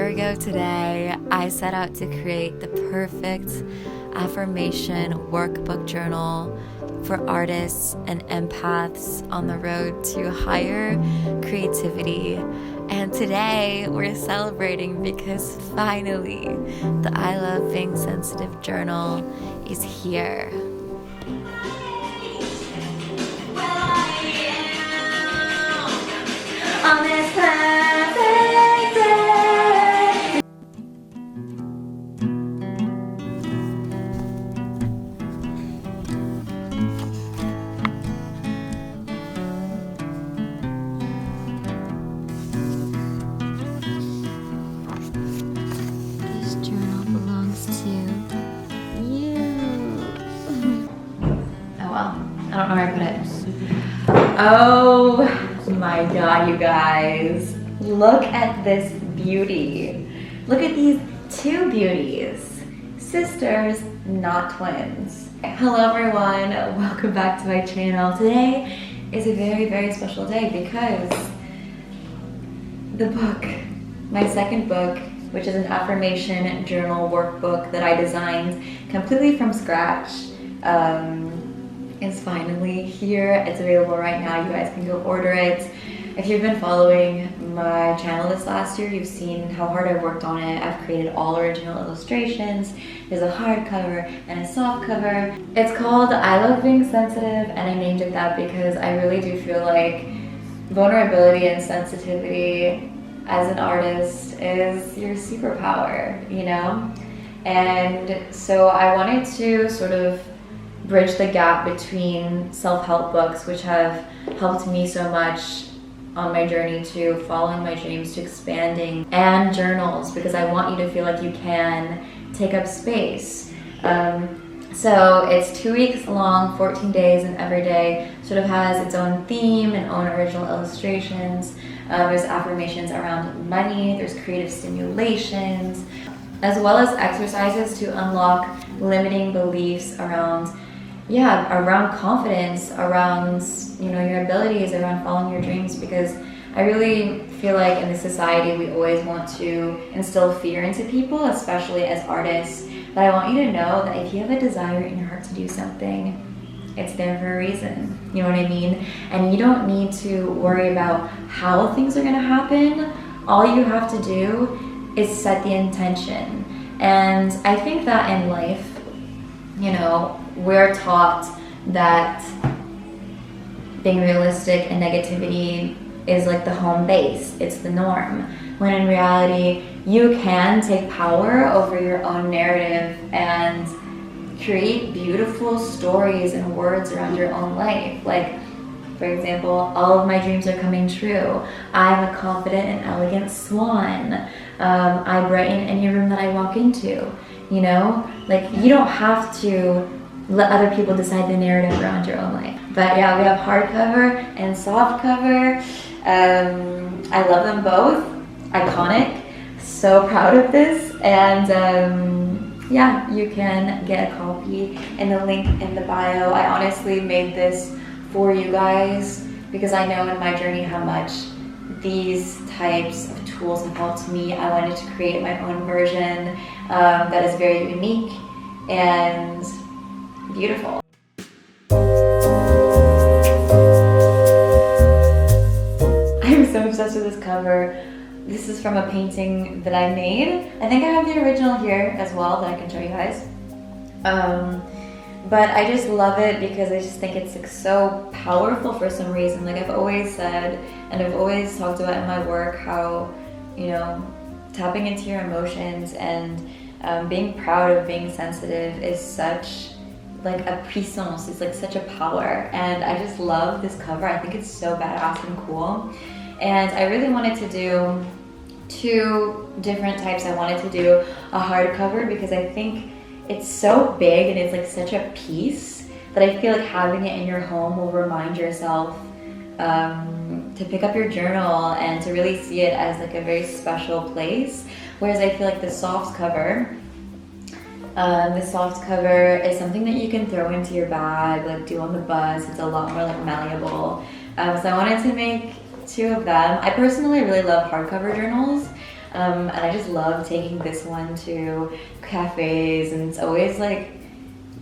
year ago today, I set out to create the perfect affirmation workbook journal for artists and empaths on the road to higher creativity. And today we're celebrating because finally the I Love Being Sensitive journal is here. On this perfect day. This journal belongs to you. Oh well, I don't know where I put it. Oh my god, you guys. Look at this beauty. Look at these two beauties. Sisters, not twins. Hello everyone, welcome back to my channel. Today is a very, very special day because the book, my second book, which is an affirmation journal workbook that I designed completely from scratch, is finally here. It's available right now. You guys can go order it. If you've been following my channel this last year, you've seen how hard I worked on it. I've created all original illustrations. There's a hardcover and a soft cover. It's called I Love Being Sensitive, and I named it that because I really do feel like vulnerability and sensitivity as an artist is your superpower, you know? And so I wanted to sort of bridge the gap between self-help books, which have helped me so much on my journey to following my dreams, to expanding, and journals, because I want you to feel like you can take up space. So it's 2 weeks long, 14 days, and every day sort of has its own theme and own original illustrations. There's affirmations around money, there's creative stimulations, as well as exercises to unlock limiting beliefs around confidence, around, you know, your abilities, around following your dreams, because I really feel like in this society we always want to instill fear into people, especially as artists. But I want you to know that if you have a desire in your heart to do something, it's there for a reason. You know what I mean? And you don't need to worry about how things are gonna happen. All you have to do is set the intention. And I think that in life, you know, we're taught that being realistic and negativity is like the home base, it's the norm. When in reality, you can take power over your own narrative and create beautiful stories and words around your own life. Like, for example, all of my dreams are coming true. I'm a confident and elegant swan. I brighten any room that I walk into. You know, like, you don't have to let other people decide the narrative around your own life. But yeah, we have hardcover and softcover. I love them both. Iconic. So proud of this. And yeah, you can get a copy in the link in the bio. I honestly made this for you guys because I know in my journey how much these types of tools have helped me. I wanted to create my own version that is very unique and beautiful. I'm so obsessed with this cover. This is from a painting that I made. I think I have the original here as well that I can show you guys. But I just love it because I just think it's like so powerful for some reason. Like I've always said, and I've always talked about in my work, how, you know, tapping into your emotions and being proud of being sensitive is such like a puissance. It's like such a power, and I just love this cover. I think it's so badass and cool. And I really wanted to do two different types. I wanted to do a hardcover because I think it's so big and it's like such a piece that I feel like having it in your home will remind yourself to pick up your journal and to really see it as like a very special place. Whereas I feel like the soft cover is something that you can throw into your bag, like do on the bus. It's a lot more like malleable. So I wanted to make two of them. I personally really love hardcover journals. And I just love taking this one to cafes, and it's always like,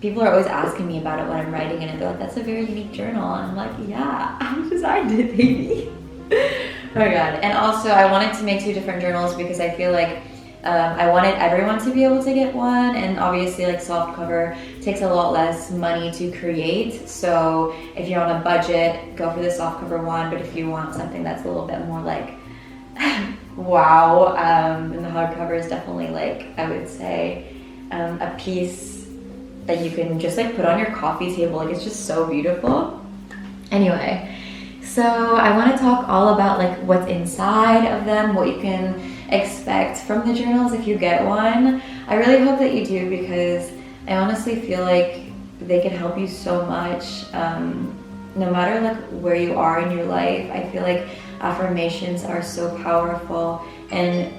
people are always asking me about it when I'm writing it, and they're like, that's a very unique journal. And I'm like, yeah, I designed it, baby. Oh my god. And also I wanted to make 2 different journals because I feel like I wanted everyone to be able to get one, and obviously like softcover takes a lot less money to create. So if you're on a budget, go for the softcover one, but if you want something that's a little bit more like wow, and the hardcover is definitely like, I would say, a piece that you can just like put on your coffee table. Like, it's just so beautiful. Anyway, so I want to talk all about like what's inside of them, what you can expect from the journals if you get one. I really hope that you do, because I honestly feel like they can help you so much, no matter like where you are in your life. I feel like affirmations are so powerful. And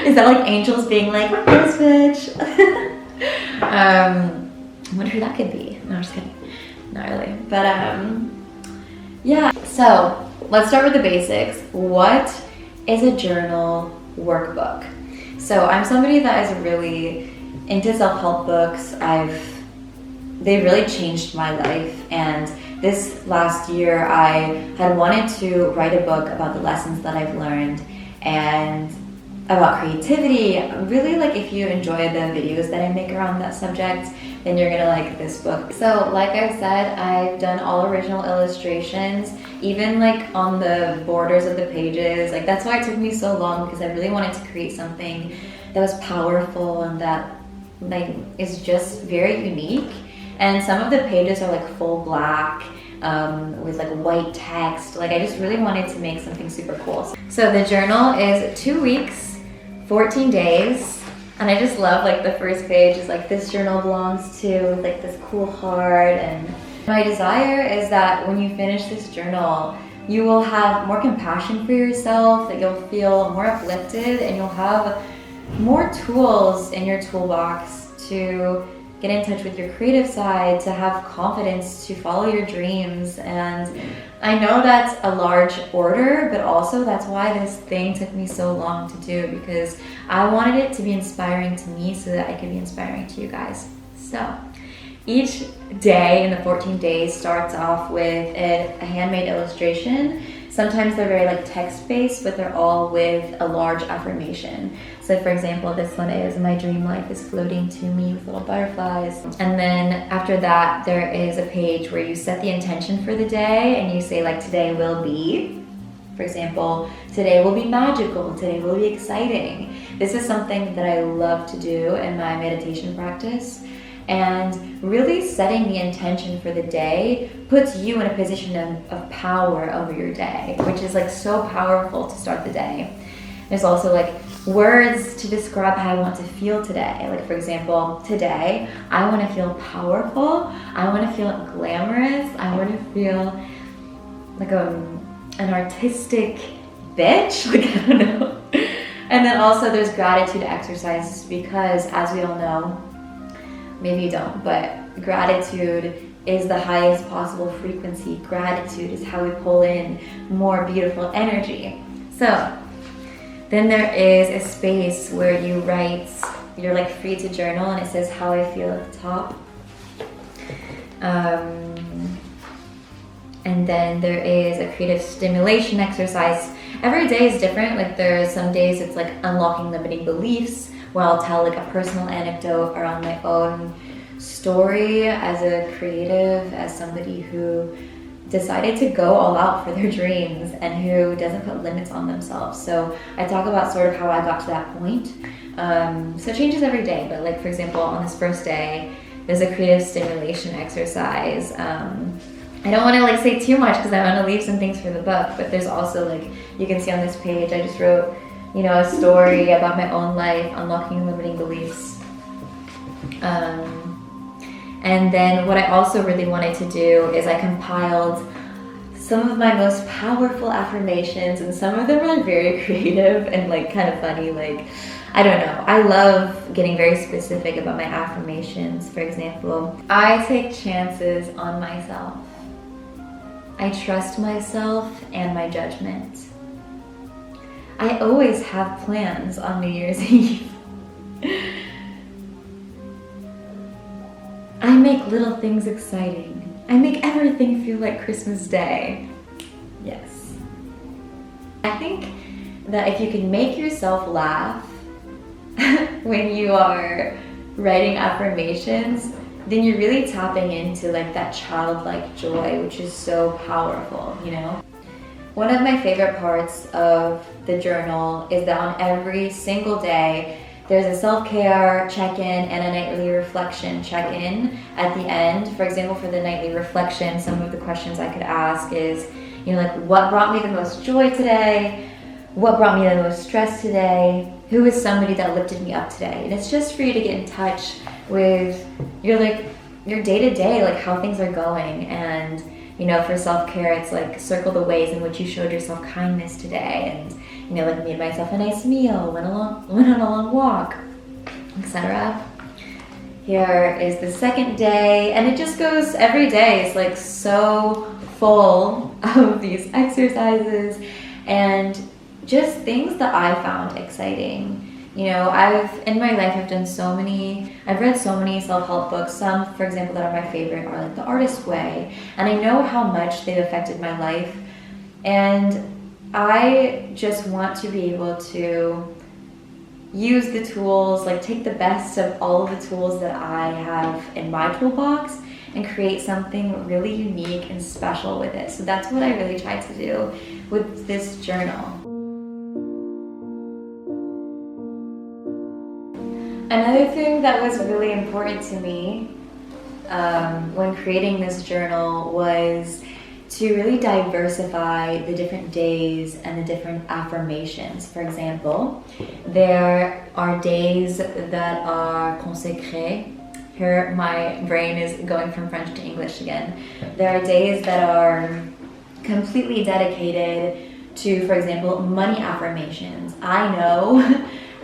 is that like angels being like, this bitch? I wonder who that could be. No, I'm just kidding. Not really. But yeah, so let's start with the basics. What is a journal workbook? So I'm somebody that is really into self-help books. They really changed my life, and this last year I had wanted to write a book about the lessons that I've learned and about creativity. Really, like, if you enjoy the videos that I make around that subject, then you're gonna like this book. So like I said, I've done all original illustrations, even like on the borders of the pages. Like, that's why it took me so long, because I really wanted to create something that was powerful and that like is just very unique. And some of the pages are like full black with like white text. Like, I just really wanted to make something super cool. So the journal is 2 weeks, 14 days. And I just love like the first page is like, this journal belongs to, like this cool heart. And my desire is that when you finish this journal, you will have more compassion for yourself, that you'll feel more uplifted, and you'll have more tools in your toolbox to get in touch with your creative side, to have confidence, to follow your dreams. And I know that's a large order, but also that's why this thing took me so long to do, because I wanted it to be inspiring to me so that I could be inspiring to you guys. So each day in the 14 days starts off with a handmade illustration. Sometimes they're very like text-based, but they're all with a large affirmation. So for example, this one is, my dream life is floating to me with little butterflies. And then after that, there is a page where you set the intention for the day, and you say like, today will be, for example, today will be magical, today will be exciting. This is something that I love to do in my meditation practice. And really setting the intention for the day puts you in a position of power over your day, which is like so powerful to start the day. There's also like words to describe how I want to feel today. Like, for example, today I want to feel powerful, I want to feel glamorous, I want to feel like an artistic bitch, like, I don't know. And then also there's gratitude exercises, because as we all know, maybe you don't, but gratitude is the highest possible frequency. Gratitude is how we pull in more beautiful energy. So then there is a space where you write, you're like free to journal, and it says how I feel at the top. And then there is a creative stimulation exercise. Every day is different. Like, there's some days it's like unlocking limiting beliefs, where I'll tell like a personal anecdote around my own story as a creative, as somebody who decided to go all out for their dreams and who doesn't put limits on themselves. So I talk about sort of how I got to that point. So it changes every day, but like, for example, on this first day, there's a creative stimulation exercise. I don't want to like say too much because I want to leave some things for the book, but there's also like, you can see on this page, I just wrote, you know, a story about my own life, unlocking limiting beliefs. And then what I also really wanted to do is I compiled some of my most powerful affirmations, and some of them are very creative and like kind of funny. Like, I don't know, I love getting very specific about my affirmations. For example, I take chances on myself. I trust myself and my judgment. I always have plans on New Year's Eve. I make little things exciting. I make everything feel like Christmas Day. Yes. I think that if you can make yourself laugh when you are writing affirmations, then you're really tapping into like that childlike joy, which is so powerful, you know? One of my favorite parts of the journal is that on every single day, there's a self-care check-in and a nightly reflection check-in at the end. For example, for the nightly reflection, some of the questions I could ask is, you know, like, what brought me the most joy today? What brought me the most stress today? Who is somebody that lifted me up today? And it's just for you to get in touch with your day-to-day, like how things are going. And, you know, for self-care, it's like circle the ways in which you showed yourself kindness today, and, you know, like made myself a nice meal, went on a long walk, etc. Here is the second day, and it just goes every day. It's like so full of these exercises and just things that I found exciting. You know, in my life, I've read so many self-help books. Some, for example, that are my favorite are like The Artist Way, and I know how much they've affected my life, and I just want to be able to use the tools, like take the best of all of the tools that I have in my toolbox and create something really unique and special with it. So that's what I really tried to do with this journal. Another thing that was really important to me when creating this journal was to really diversify the different days and the different affirmations. For example, there are days that are consacrés. Here my brain is going from French to English again. There are days that are completely dedicated to, for example, money affirmations. I know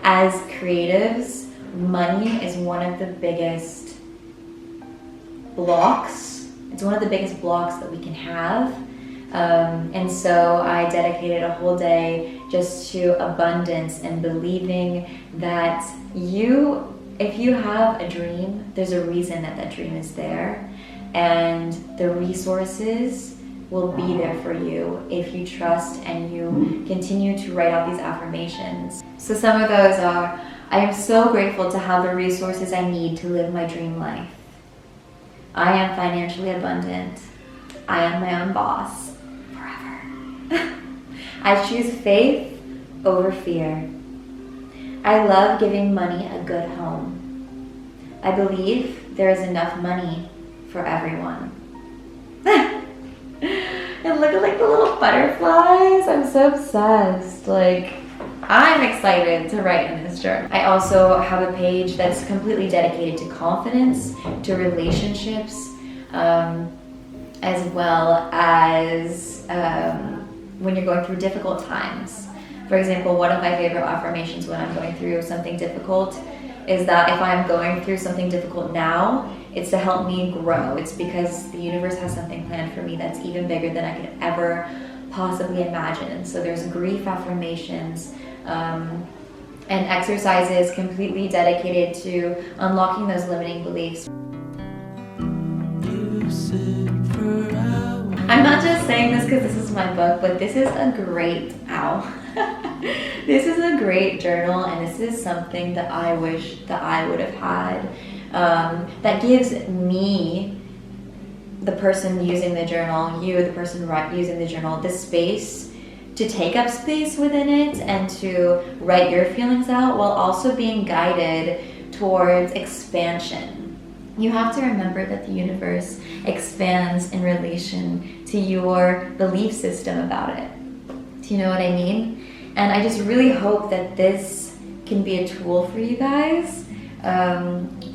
as creatives, money is one of the biggest blocks. It's one of the biggest blocks that we can have. And so I dedicated a whole day just to abundance and believing that if you have a dream, there's a reason that that dream is there, and the resources will be there for you if you trust and you continue to write out these affirmations. So some of those are, I am so grateful to have the resources I need to live my dream life. I am financially abundant. I am my own boss forever. I choose faith over fear. I love giving money a good home. I believe there is enough money for everyone. And look at like the little butterflies. I'm so obsessed. Like, I'm excited to write in this journal. I also have a page that's completely dedicated to confidence, to relationships, as well as when you're going through difficult times. For example, one of my favorite affirmations when I'm going through something difficult is that if I'm going through something difficult now, it's to help me grow. It's because the universe has something planned for me that's even bigger than I could ever possibly imagine. So there's grief affirmations, and exercises completely dedicated to unlocking those limiting beliefs. I'm not just saying this because this is my book, but this is a great, this is a great journal, and this is something that I wish that I would have had, that gives me, the person using the journal, you, the person using the journal, the space to take up space within it and to write your feelings out while also being guided towards expansion. You have to remember that the universe expands in relation to your belief system about it. Do you know what I mean? And I just really hope that this can be a tool for you guys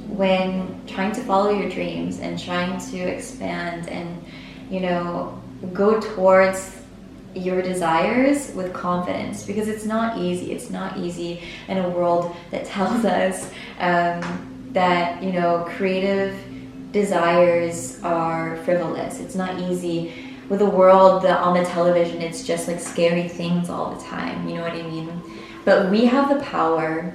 when trying to follow your dreams and trying to expand and, you know, go towards your desires with confidence, because it's not easy. It's not easy in a world that tells us that, you know, creative desires are frivolous. It's not easy with the world that on the television, it's just like scary things all the time, you know what I mean? But we have the power,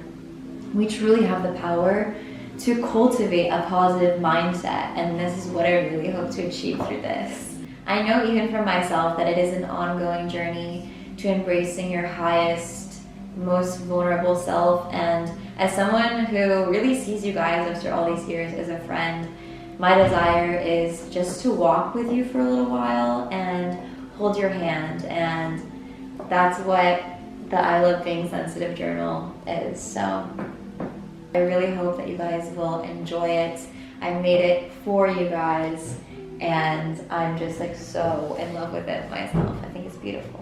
we truly have the power to cultivate a positive mindset, and this is what I really hope to achieve through this. I know even for myself that it is an ongoing journey to embracing your highest, most vulnerable self, and as someone who really sees you guys after all these years as a friend, my desire is just to walk with you for a little while and hold your hand, and that's what the I Love Being Sensitive journal is. So I really hope that you guys will enjoy it. I made it for you guys, and I'm just like so in love with it myself. I think it's beautiful.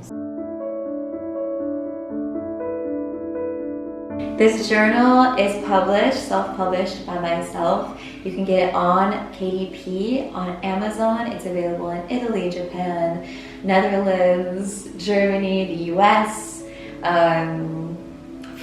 This journal is published, self-published by myself. You can get it on KDP, on Amazon. It's available in Italy, Japan, Netherlands, Germany, the US,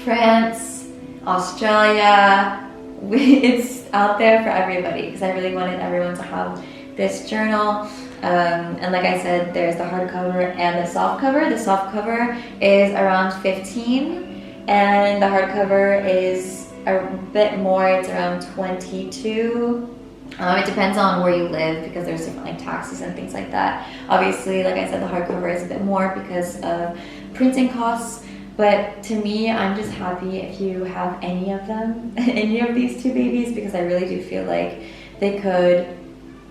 France, Australia. It's out there for everybody because I really wanted everyone to have this journal. And like I said, there's the hardcover and the softcover. The softcover is around $15. And the hardcover is a bit more, it's around $22. It depends on where you live because there's different like taxes and things like that. Obviously, like I said, the hardcover is a bit more because of printing costs. But to me, I'm just happy if you have any of them, any of these two babies, because I really do feel like they could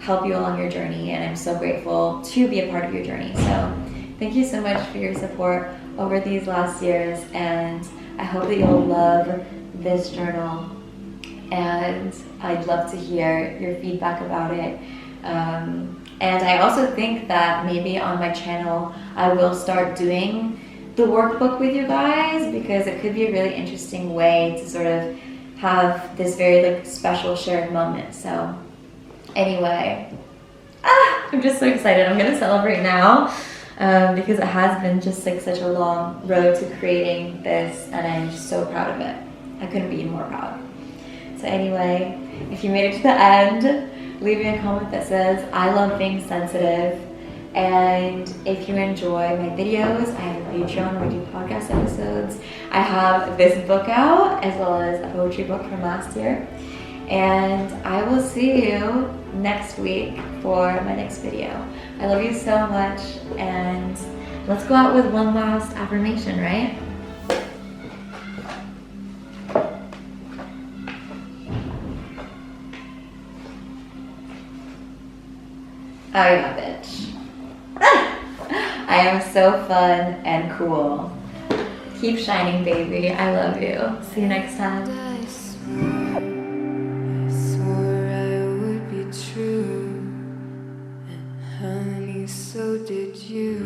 help you along your journey. And I'm so grateful to be a part of your journey. So thank you so much for your support over these last years, and I hope that you'll love this journal, and I'd love to hear your feedback about it. And I also think that maybe on my channel I will start doing the workbook with you guys, because it could be a really interesting way to sort of have this very like special shared moment. So anyway, I'm just so excited. I'm gonna celebrate now. Because it has been just like such a long road to creating this, and I'm just so proud of it. I couldn't be more proud. So anyway, if you made it to the end, leave me a comment that says I love being sensitive. And if you enjoy my videos, I have a Patreon where I do podcast episodes. I have this book out as well as a poetry book from last year. And I will see you next week for my next video. I love you so much, and let's go out with one last affirmation, right? Oh yeah, bitch. I am so fun and cool. Keep shining, baby. I love you. See you next time. So did you.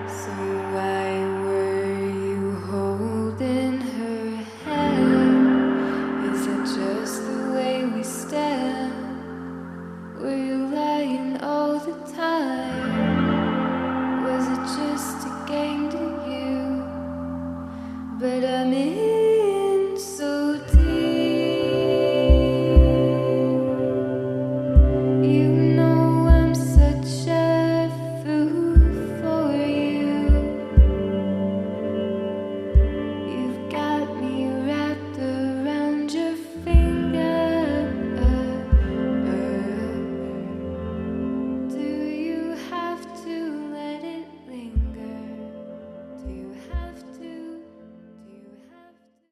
So why were you holding her hand? Is it just the way we stand? Were you lying all the time? Was it just a game to you? But I'm in so deep. Have to